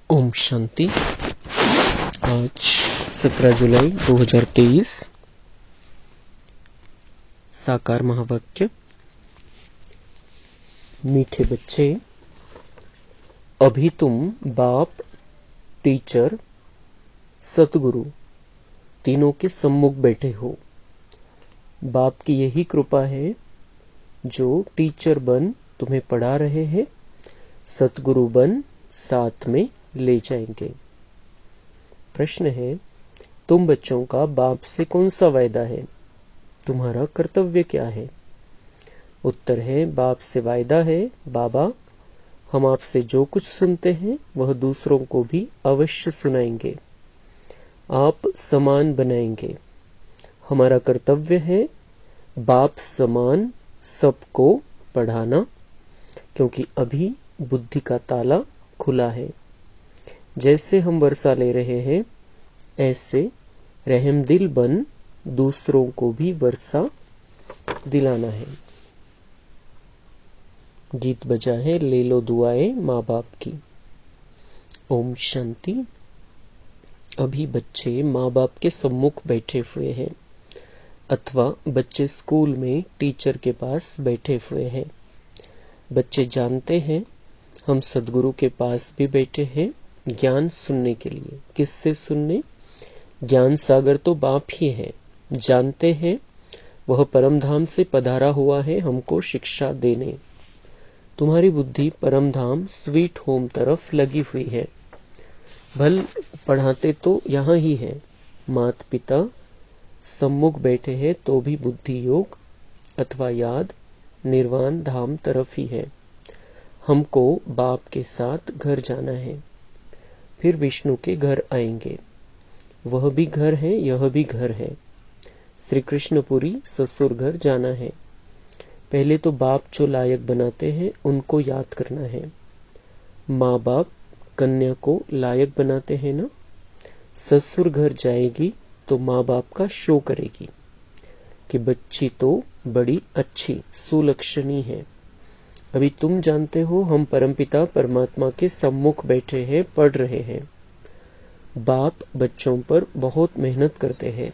ओम शांति। आज 17 जुलाई 2023। साकार महावाक्य। मीठे बच्चे, अभी तुम बाप, टीचर, सतगुरु तीनों के सम्मुख बैठे हो। बाप की यही कृपा है जो टीचर बन तुम्हें पढ़ा रहे हैं, सतगुरु बन साथ में ले जाएंगे। प्रश्न है, तुम बच्चों का बाप से कौन सा वायदा है? तुम्हारा कर्तव्य क्या है? उत्तर है, बाप से वायदा है, बाबा हम आपसे जो कुछ सुनते हैं वह दूसरों को भी अवश्य सुनाएंगे, आप समान बनाएंगे। हमारा कर्तव्य है बाप समान सबको पढ़ाना, क्योंकि अभी बुद्धि का ताला खुला है। जैसे हम वर्षा ले रहे हैं, ऐसे रहमदिल बन दूसरों को भी वर्षा दिलाना है। गीत बजा है, ले लो दुआएं माँ बाप की। ओम शांति। अभी बच्चे माँ बाप के सम्मुख बैठे हुए हैं, अथवा बच्चे स्कूल में टीचर के पास बैठे हुए हैं। बच्चे जानते हैं हम सदगुरु के पास भी बैठे हैं ज्ञान सुनने के लिए। किससे सुनने? ज्ञान सागर तो बाप ही है। जानते हैं वह परम धाम से पधारा हुआ है हमको शिक्षा देने। तुम्हारी बुद्धि परम धाम स्वीट होम तरफ लगी हुई है। भल पढ़ाते तो यहाँ ही है, माता पिता सम्मुख बैठे हैं तो भी बुद्धि योग अथवा याद निर्वाण धाम तरफ ही है। हमको बाप के साथ घर जाना है, फिर विष्णु के घर आएंगे। वह भी घर है, यह भी घर है। श्री कृष्णपुरी ससुर घर जाना है। पहले तो बाप जो लायक बनाते हैं उनको याद करना है। माँ बाप कन्या को लायक बनाते हैं ना। ससुर घर जाएगी तो माँ बाप का शो करेगी कि बच्ची तो बड़ी अच्छी सुलक्षणी है। अभी तुम जानते हो हम परमपिता परमात्मा के सम्मुख बैठे हैं, पढ़ रहे हैं। बाप बच्चों पर बहुत मेहनत करते हैं,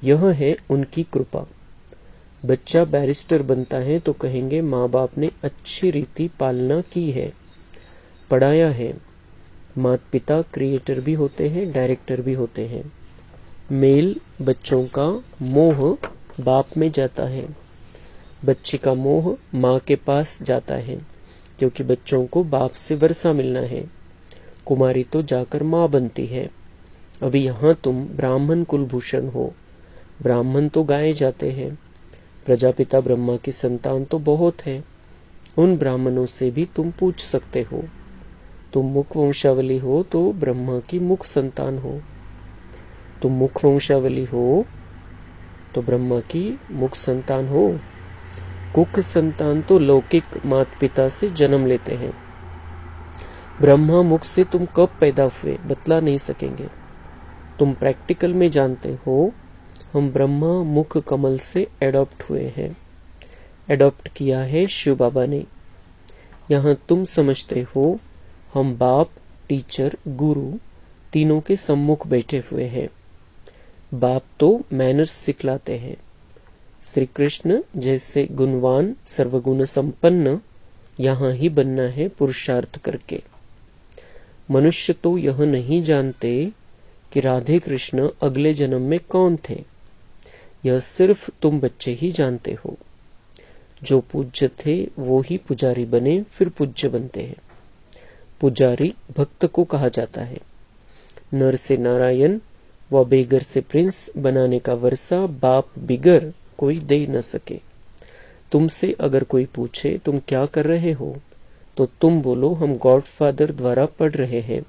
यह है उनकी कृपा। बच्चा बैरिस्टर बनता है तो कहेंगे माँ बाप ने अच्छी रीति पालना की है, पढ़ाया है। माता पिता क्रिएटर भी होते हैं, डायरेक्टर भी होते हैं। मेल बच्चों का मोह बाप में जाता है, बच्चे का मोह माँ के पास जाता है, क्योंकि बच्चों को बाप से वर्षा मिलना है। कुमारी तो जाकर माँ बनती है। अभी यहाँ तुम ब्राह्मण कुलभूषण हो। ब्राह्मण तो गाए जाते हैं। प्रजापिता ब्रह्मा की संतान तो बहुत है, उन ब्राह्मणों से भी तुम पूछ सकते हो। तुम मुख वंशावली हो तो ब्रह्मा की मुख संतान हो। तुम मुख वंशावली हो तो ब्रह्मा की मुख संतान हो। कुख संतान तो लौकिक माता पिता से जन्म लेते हैं। ब्रह्मा मुख से तुम कब पैदा हुए बतला नहीं सकेंगे। तुम प्रैक्टिकल में जानते हो हम ब्रह्मा मुख कमल से एडॉप्ट हुए हैं। एडॉप्ट किया है शिव बाबा ने। यहाँ तुम समझते हो हम बाप, टीचर, गुरु तीनों के सम्मुख बैठे हुए हैं। बाप तो मैनर्स सिखलाते हैं। श्री कृष्ण जैसे गुणवान सर्वगुण संपन्न यहाँ ही बनना है पुरुषार्थ करके। मनुष्य तो यह नहीं जानते कि राधे कृष्ण अगले जन्म में कौन थे। यह सिर्फ तुम बच्चे ही जानते हो। जो पूज्य थे वो ही पुजारी बने, फिर पूज्य बनते हैं। पुजारी भक्त को कहा जाता है। नर से नारायण व बेगर से प्रिंस बनाने का वर्षा बाप बिगर कोई दे न सके। तुमसे अगर कोई पूछे तुम क्या कर रहे हो, तो तुम बोलो हम गॉडफादर द्वारा पढ़ रहे हैं।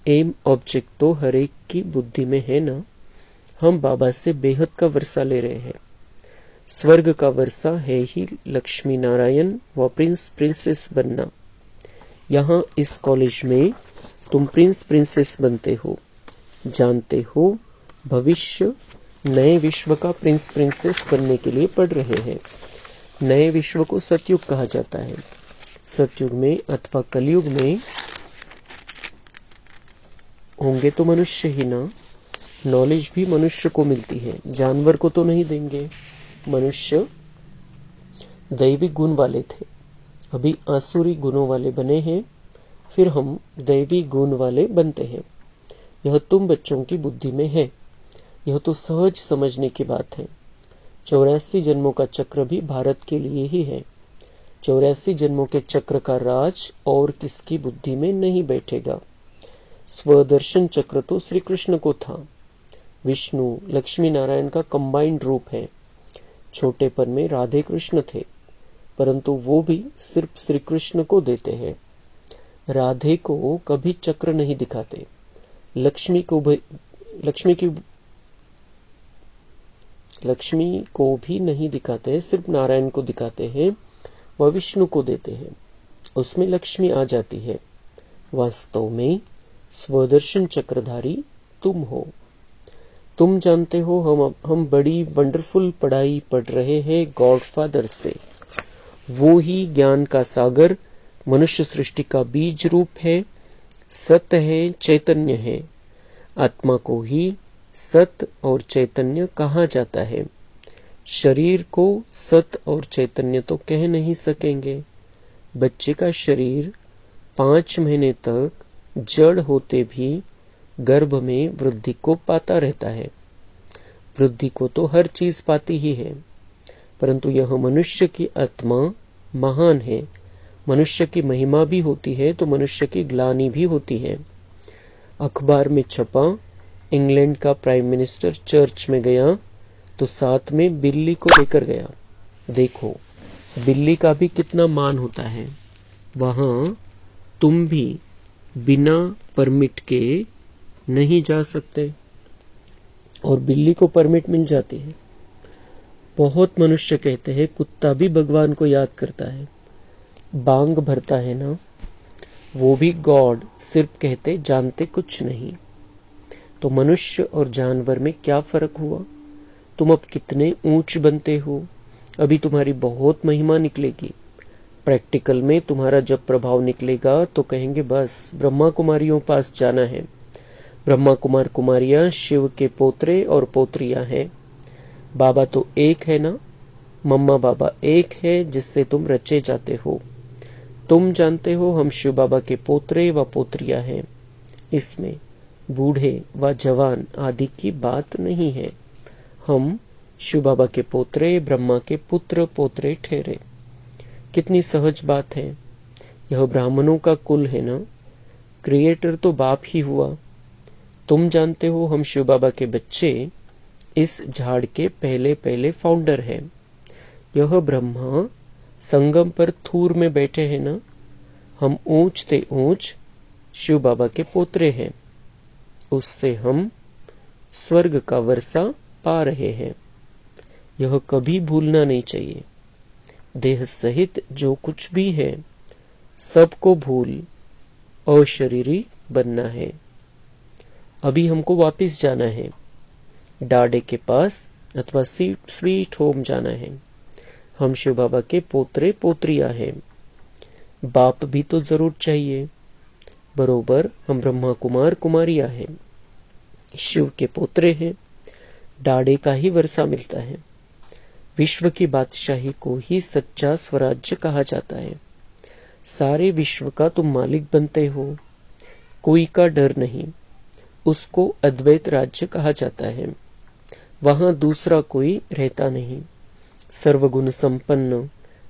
एम ऑब्जेक्ट तो हर एक की बुद्धि में है ना। हम बाबा से बेहद का वर्षा ले रहे हैं। स्वर्ग का वर्षा है ही लक्ष्मी नारायण व प्रिंस प्रिंसेस बनना। यहाँ इस कॉलेज में तुम प्रिंस प्रिंसेस बनते हो। जानते हो भविष्य नए विश्व का प्रिंस प्रिंसेस बनने के लिए पढ़ रहे हैं। नए विश्व को सतयुग कहा जाता है। सतयुग में अथवा कलयुग में होंगे तो मनुष्य ही ना। नॉलेज भी मनुष्य को मिलती है, जानवर को तो नहीं देंगे। मनुष्य दैवी गुण वाले थे, अभी आसुरी गुणों वाले बने हैं, फिर हम दैवी गुण वाले बनते हैं। यह तुम बच्चों की बुद्धि में है, यह तो सहज समझने की बात है। 84 जन्मों का चक्र भी भारत के लिए ही है। 84 जन्मों के चक्र का राज और किसकी बुद्धि में नहीं बैठेगा। स्वदर्शन चक्र तो श्री कृष्ण को था। विष्णु लक्ष्मी नारायण का कंबाइंड रूप है। छोटेपन में राधे कृष्ण थे, परंतु वो भी सिर्फ श्री कृष्ण को देते हैं। राधे को कभी चक्र नहीं दिखाते। लक्ष्मी को भी नहीं दिखाते, सिर्फ नारायण को दिखाते हैं, वह विष्णु को देते हैं, उसमें लक्ष्मी आ जाती है। वास्तव में स्वदर्शन चक्रधारी तुम हो। तुम जानते हो हम बड़ी वंडरफुल पढ़ाई पढ़ रहे हैं गॉडफादर से। वो ही ज्ञान का सागर, मनुष्य सृष्टि का बीज रूप है, सत्य है, चैतन्य है। आत्मा को ही सत्य और चैतन्य कहा जाता है। शरीर को सत्य और चैतन्य तो कह नहीं सकेंगे। बच्चे का शरीर 5 महीने तक जड़ होते भी गर्भ में वृद्धि को पाता रहता है। वृद्धि को तो हर चीज पाती ही है, परंतु यह मनुष्य की आत्मा महान है। मनुष्य की महिमा भी होती है तो मनुष्य की ग्लानि भी होती है। अखबार में छपा, इंग्लैंड का प्राइम मिनिस्टर चर्च में गया तो साथ में बिल्ली को लेकर गया। देखो बिल्ली का भी कितना मान होता है। वहां तुम भी बिना परमिट के नहीं जा सकते और बिल्ली को परमिट मिल जाती है। बहुत मनुष्य कहते हैं कुत्ता भी भगवान को याद करता है, बांग भरता है ना, वो भी गॉड, सिर्फ कहते जानते कुछ नहीं। तो मनुष्य और जानवर में क्या फर्क हुआ। तुम अब कितने ऊंच बनते हो, अभी तुम्हारी बहुत महिमा निकलेगी। प्रैक्टिकल में तुम्हारा जब प्रभाव निकलेगा तो कहेंगे बस ब्रह्मा कुमारियों पास जाना है। ब्रह्मा कुमार कुमारियां शिव के पोतरे और पोत्रियां हैं। बाबा तो एक है ना, मम्मा बाबा एक है जिससे तुम रचे जाते हो। तुम जानते हो हम शिव बाबा के पोतरे व पोत्रियां हैं। इसमें बूढ़े व जवान आदि की बात नहीं है। हम शिव बाबा के पोतरे, ब्रह्मा के पुत्र पोतरे ठहरे। कितनी सहज बात है। यह ब्राह्मणों का कुल है ना, क्रिएटर तो बाप ही हुआ। तुम जानते हो हम शिव बाबा के बच्चे इस झाड़ के पहले पहले फाउंडर हैं। यह ब्रह्मा संगम पर थूर में बैठे हैं ना, हम ऊंच ते ऊंच शिव बाबा के पोतरे हैं। उससे हम स्वर्ग का वर्षा पा रहे हैं। यह कभी भूलना नहीं चाहिए। देह सहित जो कुछ भी है सबको भूल अशरीरी बनना है। अभी हमको वापस जाना है, डाडे के पास अथवा स्वीट होम जाना है। हम शिव बाबा के पोतरे पोत्रियां हैं। बाप भी तो जरूर चाहिए। बरोबर हम ब्रह्मा कुमार कुमारियां हैं, शिव के पोतरे हैं। डाडे का ही वर्षा मिलता है। विश्व की बादशाही को ही सच्चा स्वराज्य कहा जाता है। सारे विश्व का तुम मालिक बनते हो, कोई का डर नहीं। उसको अद्वैत राज्य कहा जाता है। वहां दूसरा कोई रहता नहीं। सर्वगुण संपन्न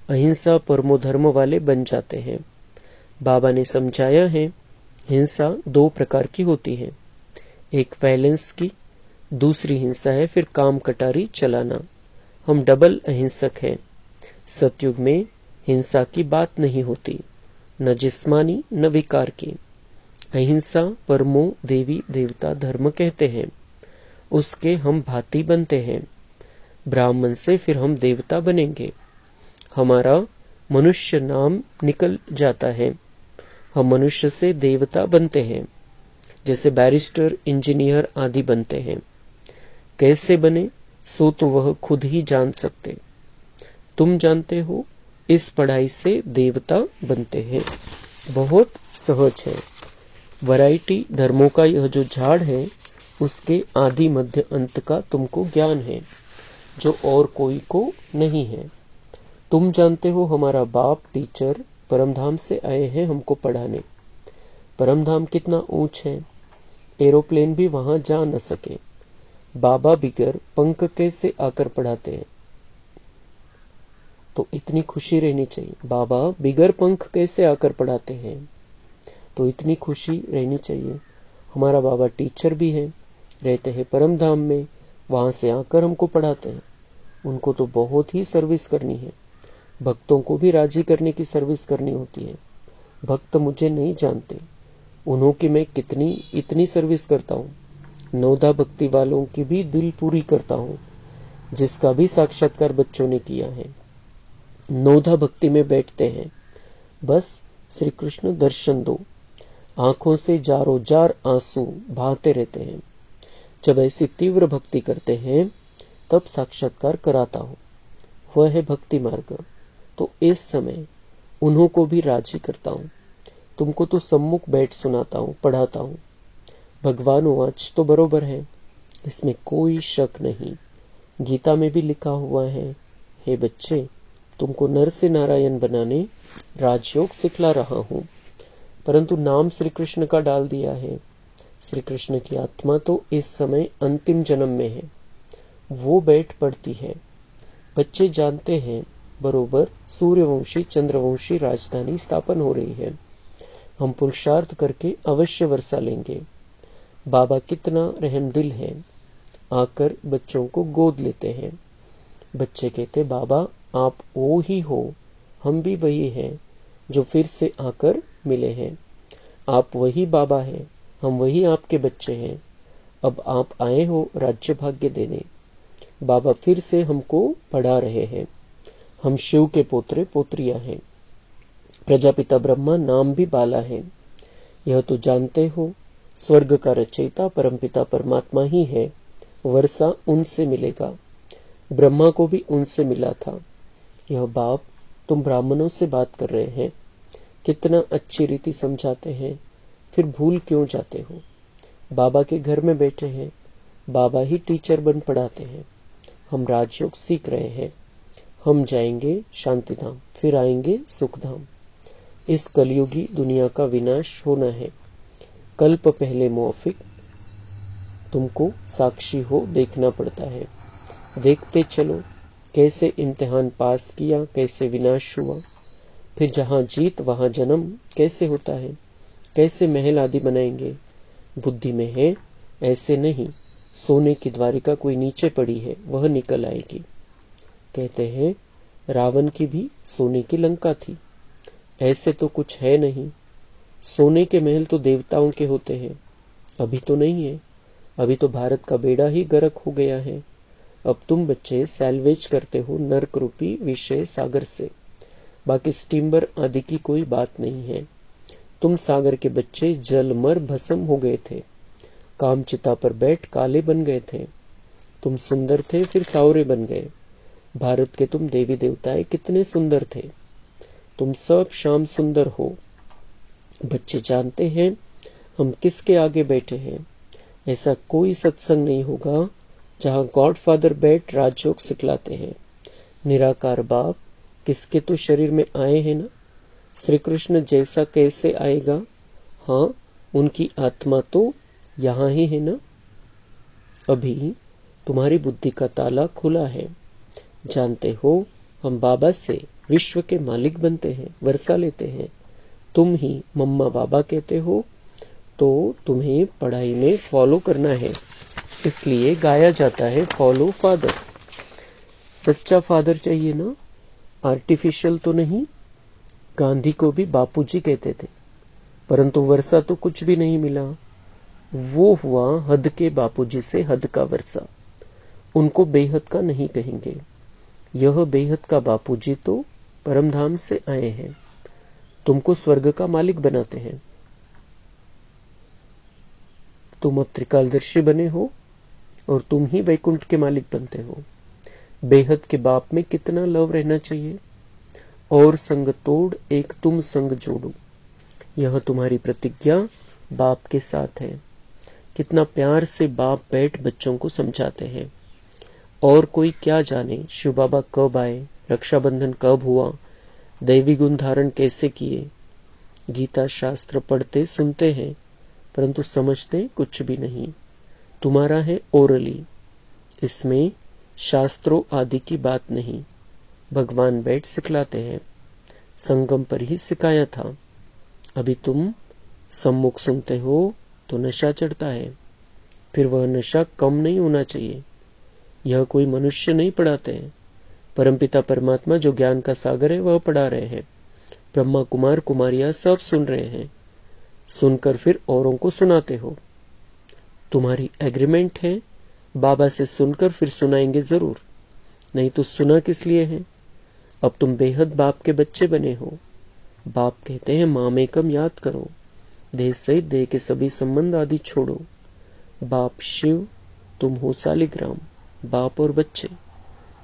अहिंसा परमो धर्म वाले बन जाते हैं। बाबा ने समझाया है हिंसा 2 प्रकार की होती है, एक वायलेंस की, दूसरी हिंसा है फिर काम कटारी चलाना। हम डबल अहिंसक हैं। सतयुग में हिंसा की बात नहीं होती, न जिस्मानी न विकार की। अहिंसा परमो देवी देवता धर्म कहते हैं, उसके हम भांति बनते हैं। ब्राह्मण से फिर हम देवता बनेंगे। हमारा मनुष्य नाम निकल जाता है, हम मनुष्य से देवता बनते हैं। जैसे बैरिस्टर, इंजीनियर आदि बनते हैं। कैसे बने सो तो वह खुद ही जान सकते। तुम जानते हो इस पढ़ाई से देवता बनते हैं। बहुत सहज है। वैरायटी धर्मों का यह जो झाड़ है उसके आदि मध्य अंत का तुमको ज्ञान है, जो और कोई को नहीं है। तुम जानते हो हमारा बाप टीचर परमधाम से आए हैं हमको पढ़ाने। परमधाम कितना ऊंच है, एरोप्लेन भी वहां जा न सके। बाबा बिगर पंख कैसे आकर पढ़ाते हैं? तो इतनी खुशी रहनी चाहिए। बाबा बिगर पंख कैसे आकर पढ़ाते हैं? तो इतनी खुशी रहनी चाहिए। हमारा बाबा टीचर भी है, रहते हैं परम धाम में, वहां से आकर हमको पढ़ाते हैं। उनको तो बहुत ही सर्विस करनी है, भक्तों को भी राजी करने की सर्विस करनी होती है। भक्त मुझे नहीं जानते, उन्हों की मैं कितनी इतनी सर्विस करता हूँ। नवधा भक्ति वालों की भी दिल पूरी करता हूँ, जिसका भी साक्षात्कार बच्चों ने किया है। नवधा भक्ति में बैठते हैं, बस श्री कृष्ण दर्शन दो। आंखों से जारो जार आंसू बहाते रहते हैं। जब ऐसी तीव्र भक्ति करते हैं तब साक्षात्कार कराता हूँ, वह है भक्ति मार्ग। तो इस समय उन्हों को भी राजी करता हूँ। तुमको तो सम्मुख बैठ सुनाता हूँ, पढ़ाता हूँ। भगवान वाच तो बरोबर है, इसमें कोई शक नहीं। गीता में भी लिखा हुआ है, हे बच्चे, तुमको नर से नारायण बनाने राजयोग सिखला रहा हूँ। परंतु नाम श्री कृष्ण का डाल दिया है। श्री कृष्ण की आत्मा तो इस समय अंतिम जन्म में है, वो बैठ पड़ती है। बच्चे जानते हैं बरोबर सूर्यवंशी चंद्रवंशी राजधानी स्थापन हो रही है। हम पुरुषार्थ करके अवश्य वर्षा लेंगे। बाबा कितना रहमदिल है, आकर बच्चों को गोद लेते हैं। बच्चे कहते, बाबा आप वो ही हो, हम भी वही हैं जो फिर से आकर मिले हैं। आप वही बाबा हैं, हम वही आपके बच्चे हैं। अब आप आए हो राज्य भाग्य देने। बाबा फिर से हमको पढ़ा रहे हैं। हम शिव के पोत्रे पोत्रियां हैं। प्रजापिता ब्रह्मा नाम भी बाला है। यह तो जानते हो, स्वर्ग का रचयिता परमपिता परमात्मा ही है। वर्षा उनसे मिलेगा। ब्रह्मा को भी उनसे मिला था। यह बाप तुम ब्राह्मणों से बात कर रहे हैं, कितना अच्छी रीति समझाते हैं, फिर भूल क्यों जाते हो? बाबा के घर में बैठे हैं, बाबा ही टीचर बन पढ़ाते हैं। हम राजयोग सीख रहे हैं। हम जाएंगे शांतिधाम, फिर आएंगे सुखधाम। इस कलयुगी दुनिया का विनाश होना है। कल्प पहले मौफिक तुमको साक्षी हो देखना पड़ता है। देखते चलो कैसे इम्तिहान पास किया, कैसे विनाश हुआ। फिर जहाँ जीत वहाँ जन्म कैसे होता है, कैसे महल आदि बनाएंगे। बुद्धि में है ऐसे नहीं। सोने की द्वारिका कोई नीचे पड़ी है, वह निकल आएगी। कहते हैं रावण की भी सोने की लंका थी। ऐसे तो कुछ है नहीं। सोने के महल तो देवताओं के होते हैं, अभी तो नहीं है। अभी तो भारत का बेड़ा ही गर्क हो गया है। अब तुम बच्चे सैल्वेज करते हो नर्क रूपी विषय सागर से। बाकी स्टीमर आदि की कोई बात नहीं है। तुम सागर के बच्चे जल मर भस्म हो गए थे, कामचिता पर बैठ काले बन गए थे। तुम सुंदर थे, फिर सावरे बन गए। भारत के तुम देवी देवताएं कितने सुंदर थे। तुम सब शाम सुंदर हो। बच्चे जानते हैं हम किसके आगे बैठे हैं। ऐसा कोई सत्संग नहीं होगा जहाँ गॉडफादर बैठ राजयोग सिखलाते हैं। निराकार बाप किसके तो शरीर में आए हैं ना। श्री कृष्ण जैसा कैसे आएगा? हाँ, उनकी आत्मा तो यहाँ ही है ना। अभी तुम्हारी बुद्धि का ताला खुला है। जानते हो हम बाबा से विश्व के मालिक बनते हैं, वर्षा लेते हैं। तुम ही मम्मा बाबा कहते हो, तो तुम्हें पढ़ाई में फॉलो करना है। इसलिए गाया जाता है फॉलो फादर। सच्चा फादर चाहिए ना, आर्टिफिशियल तो नहीं। गांधी को भी बापूजी कहते थे, परंतु वर्षा तो कुछ भी नहीं मिला। वो हुआ हद के बापूजी से हद का वर्षा। उनको बेहद का नहीं कहेंगे। यह बेहद का बापूजी तो परमधाम से आए हैं, तुमको स्वर्ग का मालिक बनाते हैं। तुम अब त्रिकालदर्शी बने हो और तुम ही वैकुंठ के मालिक बनते हो। बेहद के बाप में कितना लव रहना चाहिए। और संग तोड़ एक तुम संग जोड़ो, यह तुम्हारी प्रतिज्ञा बाप के साथ है। कितना प्यार से बाप बैठ बच्चों को समझाते हैं। और कोई क्या जाने शिव बाबा कब आए, रक्षाबंधन कब हुआ, दैवी गुण धारण कैसे किए। गीता शास्त्र पढ़ते सुनते हैं परंतु समझते कुछ भी नहीं। तुम्हारा है ओरली, इसमें शास्त्रों आदि की बात नहीं। भगवान बैठ सिखलाते हैं। संगम पर ही सिखाया था। अभी तुम सम्मुख सुनते हो तो नशा चढ़ता है। फिर वह नशा कम नहीं होना चाहिए। यह कोई मनुष्य नहीं पढ़ाते हैं। परमपिता परमात्मा जो ज्ञान का सागर है वह पढ़ा रहे हैं। ब्रह्मा कुमार कुमारियां सब सुन रहे हैं। सुनकर फिर औरों को सुनाते हो। तुम्हारी एग्रीमेंट है, बाबा से सुनकर फिर सुनाएंगे जरूर, नहीं तो सुना किस लिए है। अब तुम बेहद बाप के बच्चे बने हो। बाप कहते हैं मामेकम याद करो, देह सहित देह के सभी संबंध आदि छोड़ो। बाप शिव, तुम हो सालिग्राम, बाप और बच्चे।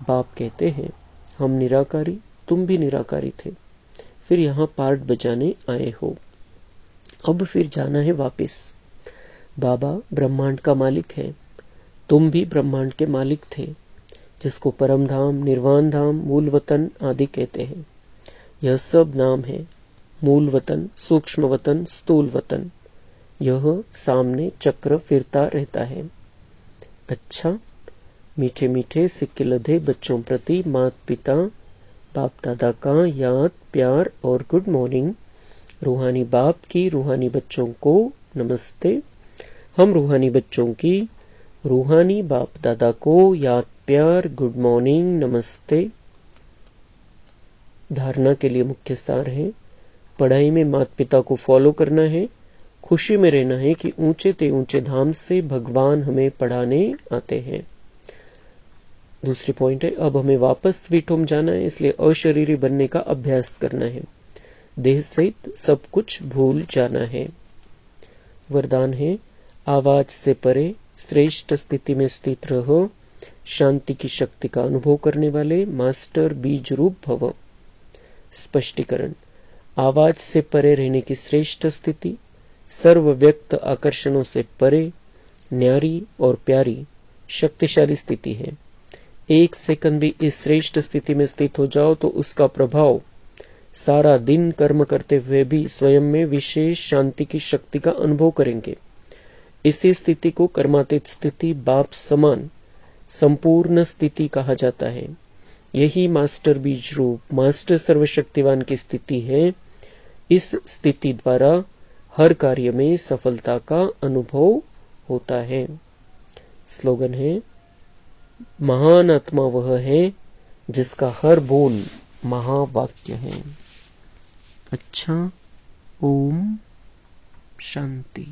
बाप कहते हैं हम निराकारी, तुम भी निराकारी थे, फिर यहाँ पार्ट बजाने आए हो। अब फिर जाना है वापिस। बाबा ब्रह्मांड का मालिक है, तुम भी ब्रह्मांड के मालिक थे, जिसको परम धाम, निर्वाण धाम, मूल वतन आदि कहते हैं। यह सब नाम है। मूल वतन, सूक्ष्म वतन, स्थूल वतन। यह सामने चक्र फिरता रहता है। अच्छा, मीठे मीठे सिक्के लधे बच्चों प्रति माता पिता बाप दादा का याद, प्यार और गुड मॉर्निंग। रूहानी बाप की रूहानी बच्चों को नमस्ते। हम रूहानी बच्चों की रूहानी बाप दादा को याद, प्यार, गुड मॉर्निंग, नमस्ते। धारणा के लिए मुख्य सार है, पढ़ाई में माता पिता को फॉलो करना है। खुशी में रहना है कि ऊंचे ते ऊंचे धाम से भगवान हमें पढ़ाने आते हैं। दूसरी पॉइंट है, अब हमें वापस स्वीट होम जाना है, इसलिए अशरीरी बनने का अभ्यास करना है। देह सहित सब कुछ भूल जाना है। वरदान है, आवाज से परे श्रेष्ठ स्थिति में स्थित रहो, शांति की शक्ति का अनुभव करने वाले मास्टर बीज रूप भव। स्पष्टीकरण, आवाज से परे रहने की श्रेष्ठ स्थिति सर्व व्यक्त आकर्षणों से परे, न्यारी और प्यारी शक्तिशाली स्थिति है। एक सेकंड भी इस श्रेष्ठ स्थिति में स्थित हो जाओ तो उसका प्रभाव सारा दिन कर्म करते हुए भी स्वयं में विशेष शांति की शक्ति का अनुभव करेंगे। इसी स्थिति को कर्मातीत स्थिति, बाप समान संपूर्ण स्थिति कहा जाता है। यही मास्टर बीज रूप, मास्टर सर्वशक्तिवान की स्थिति है। इस स्थिति द्वारा हर कार्य में सफलता का अनुभव होता है। स्लोगन है, महान आत्मा वह है जिसका हर बोल महावाक्य है। अच्छा, ओम शांति।